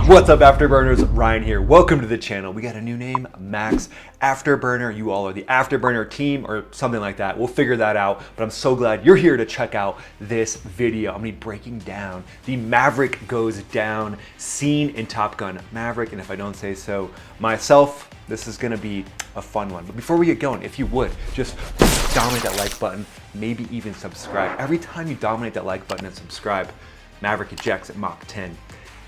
What's up, Afterburners? Ryan here. Welcome to the channel. We got a new name, Max Afterburner. You all are the Afterburner team or something like that. We'll figure that out, but I'm so glad you're here to check out this video. I'm gonna be breaking down the Maverick Goes Down scene in Top Gun Maverick, and if I don't say so myself, this is gonna be a fun one. But before we get going, if you would, just dominate that like button, maybe even subscribe. Every time you dominate that like button and subscribe, Maverick ejects at Mach 10.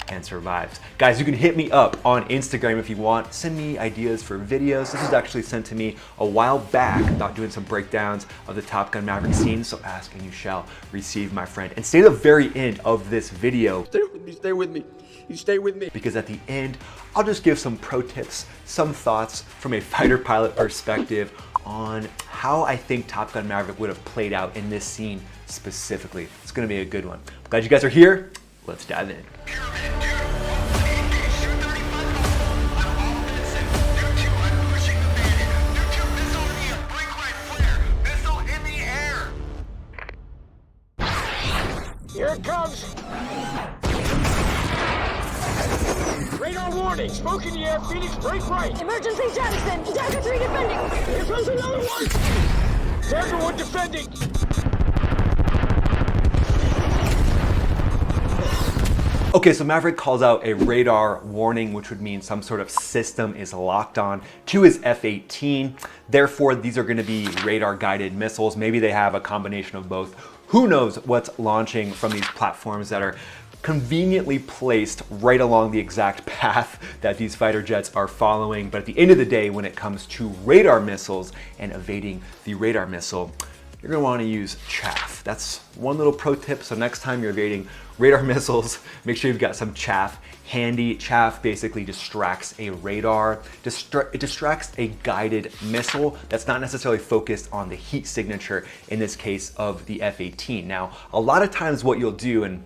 And survives. Guys, you can hit me up on Instagram if you want. Send me ideas for videos. This was actually sent to me a while back about doing some breakdowns of the Top Gun Maverick scene, so ask and you shall receive, my friend. And stay to the very end of this video. Stay with me, stay with me. You stay with me. Because at the end, I'll just give some pro tips, some thoughts from a fighter pilot perspective on how I think Top Gun Maverick would have played out in this scene specifically. It's gonna be a good one. Glad you guys are here. Let's dive in. Here it comes! Radar warning! Smoke in the air, Phoenix, break right! Emergency jettison! Delta 3 defending! Here comes another one! Delta 1 defending! Okay, so Maverick calls out a radar warning, which would mean some sort of system is locked on to his F-18. Therefore, these are gonna be radar-guided missiles. Maybe they have a combination of both. Who knows what's launching from these platforms that are conveniently placed right along the exact path that these fighter jets are following. But at the end of the day, when it comes to radar missiles and evading the radar missile, you're gonna wanna use chaff. That's one little pro tip. So next time you're evading radar missiles, make sure you've got some chaff handy. Chaff basically distracts a radar. It distracts a guided missile that's not necessarily focused on the heat signature, in this case of the F-18. Now, a lot of times what you'll do, and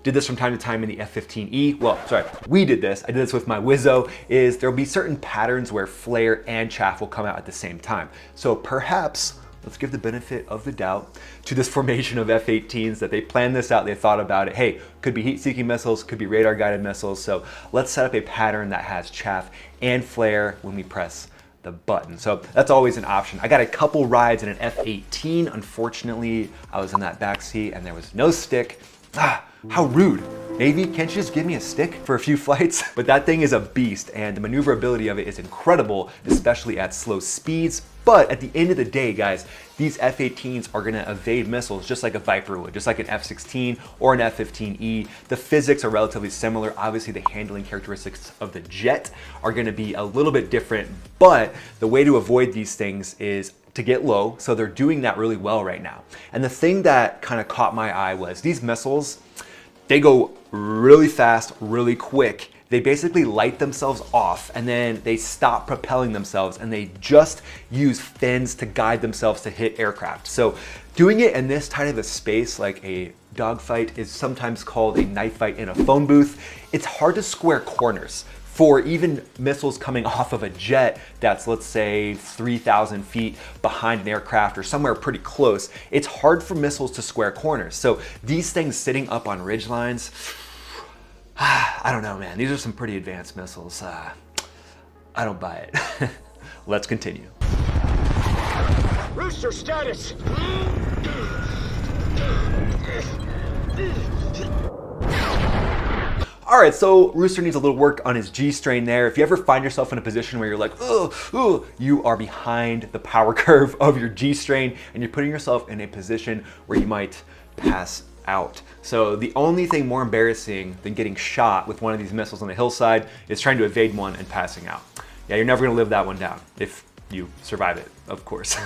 did this from time to time in the F-15E, well, sorry, we did this, I did this with my Wizzo, is there'll be certain patterns where flare and chaff will come out at the same time. So perhaps, let's give the benefit of the doubt to this formation of F-18s that they planned this out, they thought about it. Hey, could be heat-seeking missiles, could be radar-guided missiles, so let's set up a pattern that has chaff and flare when we press the button. So that's always an option. I got a couple rides in an F-18. Unfortunately, I was in that back seat and there was no stick. How rude. Navy, can't you just give me a stick for a few flights? But that thing is a beast and the maneuverability of it is incredible, especially at slow speeds. But at the end of the day, guys, these F-18s are gonna evade missiles just like a Viper would, just like an F-16 or an F-15E. The physics are relatively similar. Obviously, the handling characteristics of the jet are gonna be a little bit different, but the way to avoid these things is to get low, so they're doing that really well right now. And the thing that kind of caught my eye was these missiles, they go really fast, really quick. They basically light themselves off and then they stop propelling themselves and they just use fins to guide themselves to hit aircraft. So doing it in this tight of a space, like a dogfight is sometimes called a knife fight in a phone booth, it's hard to square corners. For even missiles coming off of a jet that's, let's say, 3,000 feet behind an aircraft or somewhere pretty close, it's hard for missiles to square corners. So these things sitting up on ridge lines, I don't know, man. These are some pretty advanced missiles. I don't buy it. Let's continue. Rooster status! All right, so Rooster needs a little work on his G-strain there. If you ever find yourself in a position where you're like, oh, you are behind the power curve of your G-strain and you're putting yourself in a position where you might pass out. So the only thing more embarrassing than getting shot with one of these missiles on the hillside is trying to evade one and passing out. Yeah, you're never gonna live that one down if you survive it, of course.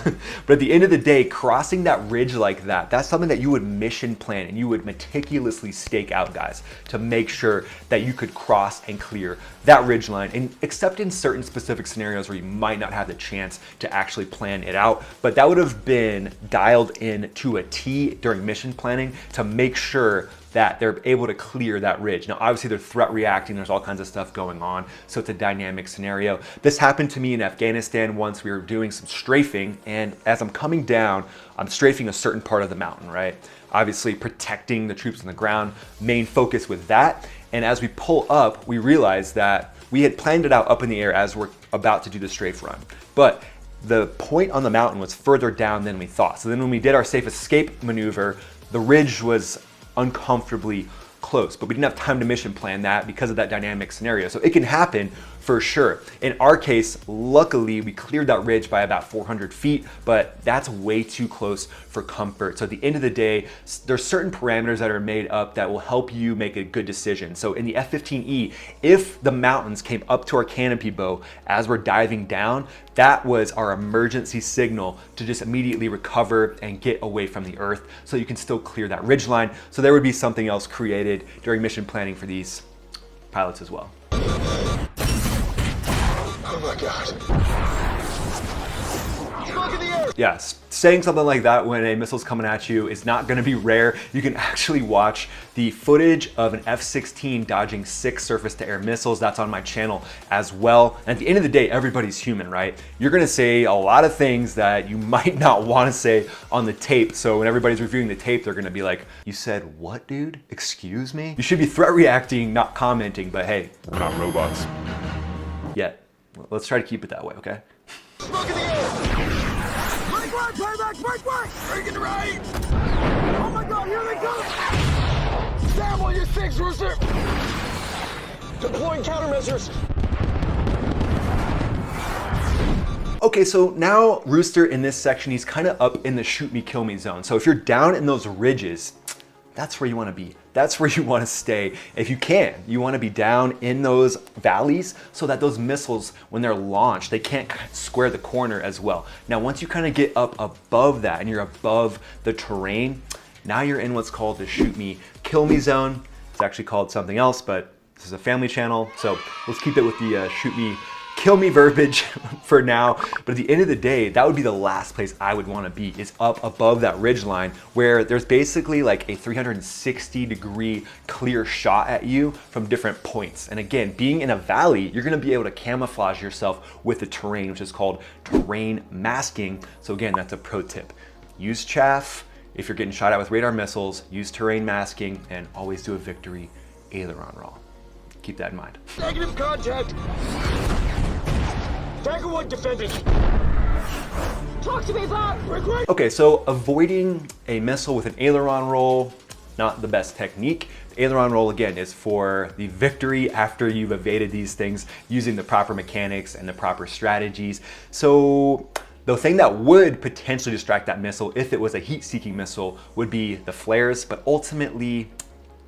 But at the end of the day, crossing that ridge like that, that's something that you would mission plan and you would meticulously stake out, guys, to make sure that you could cross and clear that ridge line. And except in certain specific scenarios where you might not have the chance to actually plan it out, but that would have been dialed in to a T during mission planning to make sure that they're able to clear that ridge. Now, obviously they're threat reacting, there's all kinds of stuff going on, so it's a dynamic scenario. This happened to me in Afghanistan once. We were doing some strafing, and as I'm coming down, I'm strafing a certain part of the mountain, right? obviously protecting the troops on the ground, main focus with that. And as we pull up, we realize that we had planned it out up in the air as we're about to do the strafe run. But the point on the mountain was further down than we thought. So then when we did our safe escape maneuver, the ridge was uncomfortably close, but we didn't have time to mission plan that because of that dynamic scenario. So it can happen for sure. In our case, luckily we cleared that ridge by about 400 feet, but that's way too close for comfort. So at the end of the day, there's certain parameters that are made up that will help you make a good decision. So in the F-15E, if the mountains came up to our canopy bow as we're diving down, that was our emergency signal to just immediately recover and get away from the earth so you can still clear that ridge line. So there would be something else created during mission planning for these pilots as well. Oh my God. Smoke in the air. Yes, saying something like that when a missile's coming at you is not going to be rare. You can actually watch the footage of an F-16 dodging 6 surface-to-air missiles. That's on my channel as well. And at the end of the day, everybody's human, right? You're going to say a lot of things that you might not want to say on the tape. So when everybody's reviewing the tape, they're going to be like, "You said what, dude? Excuse me?" You should be threat reacting, not commenting, but hey, we're not robots yet. Let's try to keep it that way, okay? Smoke in the air. Break right, payback, break right. Break it right. Oh my God, here they come. Stab on your 6, Rooster. Deploying countermeasures. Okay, so now Rooster in this section, he's kind of up in the shoot me, kill me zone. So if you're down in those ridges, that's where you want to be. That's where you want to stay. If you can, you want to be down in those valleys so that those missiles, when they're launched, they can't square the corner as well. Now, once you kind of get up above that and you're above the terrain, now you're in what's called the shoot me, kill me zone. It's actually called something else, but this is a family channel. So let's keep it with the shoot me, kill me verbiage for now. But at the end of the day, that would be the last place I would want to be, is up above that ridge line where there's basically like a 360-degree clear shot at you from different points. And again, being in a valley, you're going to be able to camouflage yourself with the terrain, which is called terrain masking. So again, that's a pro tip. Use chaff. If you're getting shot at with radar missiles, use terrain masking, and always do a victory aileron roll. Keep that in mind. Negative contact. Dagger 1 defending. Talk to me, Bob. Break right. Okay, so avoiding a missile with an aileron roll, not the best technique. The aileron roll, again, is for the victory after you've evaded these things using the proper mechanics and the proper strategies. So the thing that would potentially distract that missile, if it was a heat-seeking missile, would be the flares, but ultimately,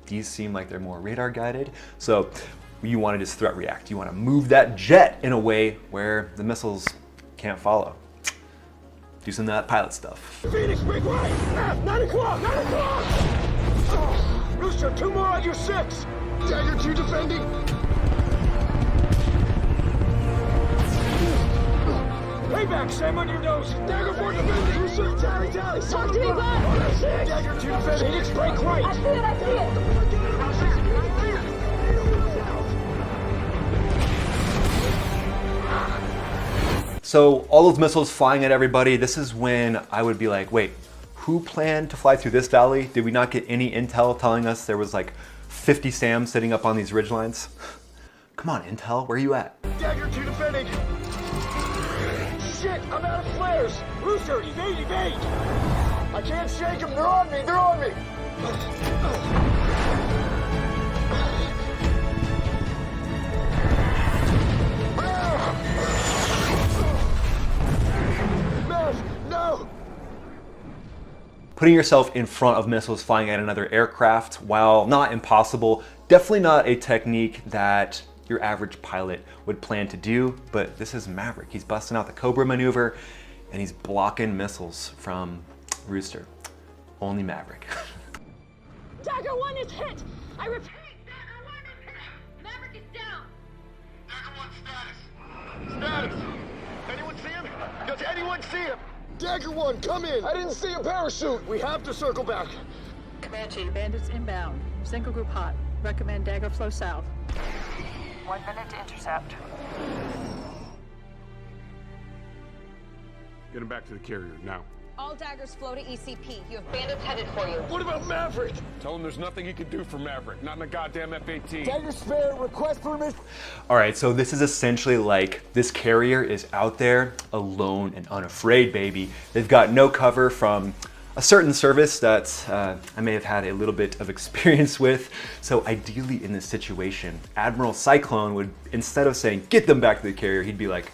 these seem like they're more radar guided. So you want to just threat react. You want to move that jet in a way where the missiles can't follow. Do some of that pilot stuff. Phoenix, break right. 9 o'clock, 9 o'clock. Oh, Rooster, 2 more on your 6. Dagger 2 defending. Payback, Sam on your nose. Dagger 4 defending. Rooster, tally. Talk to me, Bob. Dagger 2 defending. Phoenix, break right. I see it. So all those missiles flying at everybody, this is when I would be like, wait, who planned to fly through this valley? Did we not get any intel telling us there was like 50 SAMs sitting up on these ridge lines? Come on, Intel, where are you at? Dagger 2 defending. Shit, I'm out of flares. Rooster, evade. I can't shake them. They're on me. No! Putting yourself in front of missiles flying at another aircraft, while not impossible, definitely not a technique that your average pilot would plan to do, but this is Maverick. He's busting out the Cobra maneuver and he's blocking missiles from Rooster. Only Maverick. Dagger 1 is hit. I repeat, Dagger 1 is hit. Maverick is down. Dagger 1 status. Anyone see him? Does anyone see him? Dagger 1, come in. I didn't see a parachute. We have to circle back. Comanche, bandits inbound. Single group hot. Recommend dagger flow south. 1 minute to intercept. Get him back to the carrier, now. All daggers flow to ECP. You have bandits headed for you. What about Maverick? Tell him there's nothing he can do for Maverick. Not in a goddamn F-18. Dagger spare, request permission. All right, so this is essentially like this carrier is out there alone and unafraid, baby. They've got no cover from a certain service that I may have had a little bit of experience with. So ideally in this situation, Admiral Cyclone would, instead of saying, get them back to the carrier, he'd be like,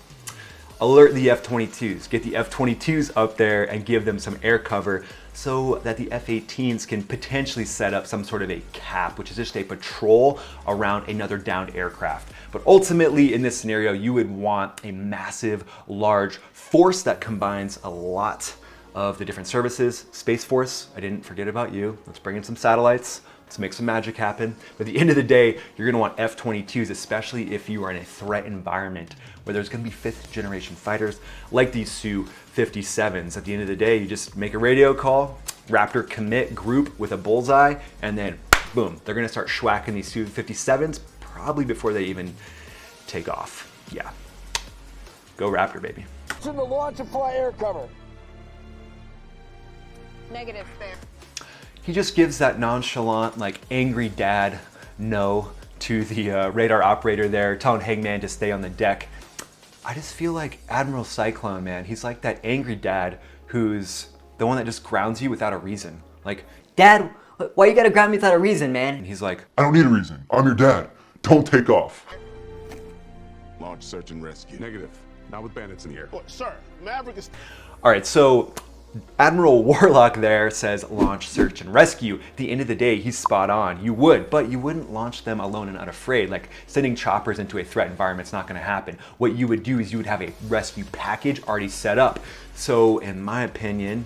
alert the F-22s, get the F-22s up there and give them some air cover so that the F-18s can potentially set up some sort of a cap, which is just a patrol around another downed aircraft. But ultimately in this scenario, you would want a massive, large force that combines a lot of the different services. Space Force, I didn't forget about you. Let's bring in some satellites. Let's make some magic happen. But at the end of the day, you're gonna want F-22s, especially if you are in a threat environment where there's gonna be 5th generation fighters like these Su-57s. At the end of the day, you just make a radio call, Raptor commit group with a bullseye, and then boom, they're gonna start schwacking these Su-57s probably before they even take off. Yeah, go Raptor, baby. To the launch and fly air cover. Negative, fair. He just gives that nonchalant, like angry dad no to the radar operator there, telling Hangman to stay on the deck. I just feel like Admiral Cyclone, man, he's like that angry dad who's the one that just grounds you without a reason. Like, Dad, why you gotta ground me without a reason, man? and he's like, I don't need a reason. I'm your dad. Don't take off. Launch search and rescue. Negative. Not with bandits in the air. Sir, Maverick is... all right, so Admiral Warlock there says launch, search, and rescue. At the end of the day, he's spot on. You would, but you wouldn't launch them alone and unafraid. Like sending choppers into a threat environment's not gonna happen. What you would do is you would have a rescue package already set up. So in my opinion,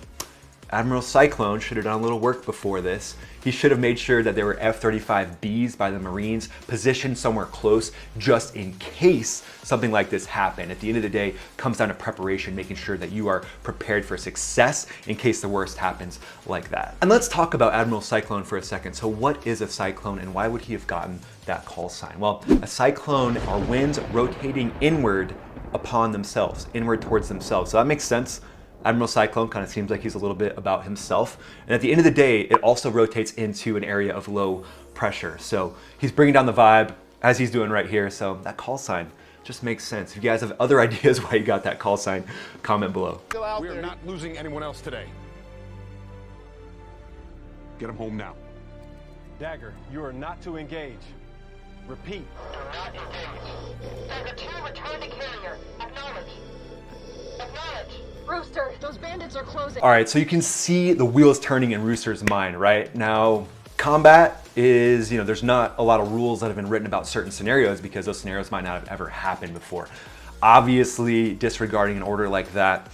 Admiral Cyclone should have done a little work before this. He should have made sure that there were F-35Bs by the Marines positioned somewhere close just in case something like this happened. At the end of the day, it comes down to preparation, making sure that you are prepared for success in case the worst happens like that. And let's talk about Admiral Cyclone for a second. So what is a cyclone and why would he have gotten that call sign? Well, a cyclone are winds rotating inward upon themselves, inward towards themselves. So that makes sense. Admiral Cyclone kind of seems like he's a little bit about himself. And at the end of the day, it also rotates into an area of low pressure. So he's bringing down the vibe as he's doing right here. So that call sign just makes sense. If you guys have other ideas why you got that call sign, comment below. We are not losing anyone else today. Get him home now. Dagger, you are not to engage. Repeat. Do not engage. Dagger 2, return to carrier. Acknowledge. Acknowledge. Rooster, those bandits are closing. All right, so you can see the wheels turning in Rooster's mind, right? Now, combat is, there's not a lot of rules that have been written about certain scenarios because those scenarios might not have ever happened before. Obviously, disregarding an order like that,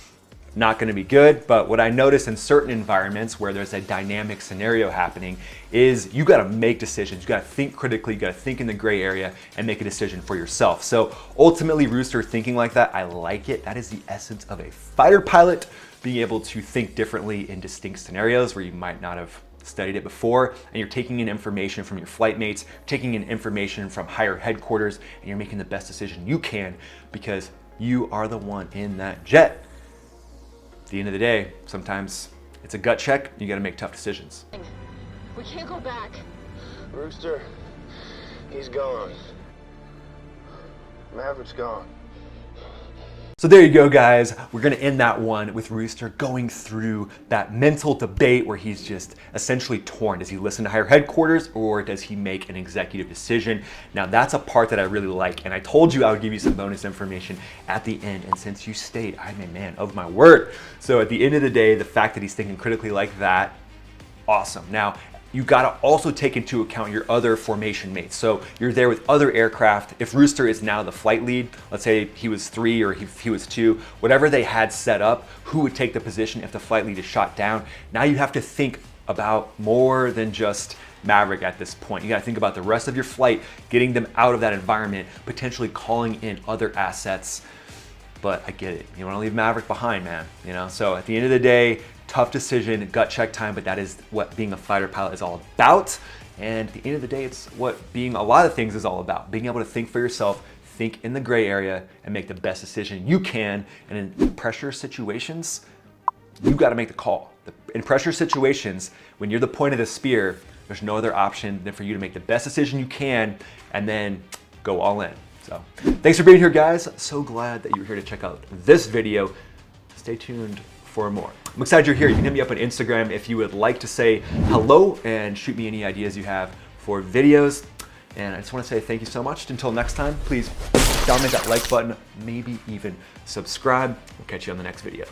not gonna be good, but what I notice in certain environments where there's a dynamic scenario happening is you gotta make decisions, you gotta think critically, you gotta think in the gray area and make a decision for yourself. So ultimately, Rooster thinking like that, I like it. That is the essence of a fighter pilot, being able to think differently in distinct scenarios where you might not have studied it before, and you're taking in information from your flight mates, taking in information from higher headquarters, and you're making the best decision you can because you are the one in that jet. At the end of the day, sometimes it's a gut check, you gotta make tough decisions. We can't go back. Rooster, he's gone. Maverick's gone. So there you go, guys. We're gonna end that one with Rooster going through that mental debate where he's just essentially torn. Does he listen to higher headquarters or does he make an executive decision? Now that's a part that I really like, and I told you I would give you some bonus information at the end, and since you stayed, I'm a man of my word. So at the end of the day, the fact that he's thinking critically like that, awesome. Now, you gotta also take into account your other formation mates. So you're there with other aircraft. If Rooster is now the flight lead, let's say he was 3 or he was 2, whatever they had set up, who would take the position if the flight lead is shot down? Now you have to think about more than just Maverick at this point. You gotta think about the rest of your flight, getting them out of that environment, potentially calling in other assets. But I get it, you wanna leave Maverick behind, man. So at the end of the day, tough decision, gut check time, but that is what being a fighter pilot is all about. And at the end of the day, it's what being a lot of things is all about. Being able to think for yourself, think in the gray area, and make the best decision you can. And in pressure situations, You got to make the call. In pressure situations, when you're the point of the spear, there's no other option than for you to make the best decision you can and then go all in. So thanks for being here, guys. So glad that you were here to check out this video. Stay tuned for more. I'm excited you're here. You can hit me up on Instagram if you would like to say hello and shoot me any ideas you have for videos. And I just want to say thank you so much. Until next time, please dominate that like button, maybe even subscribe. We'll catch you on the next video.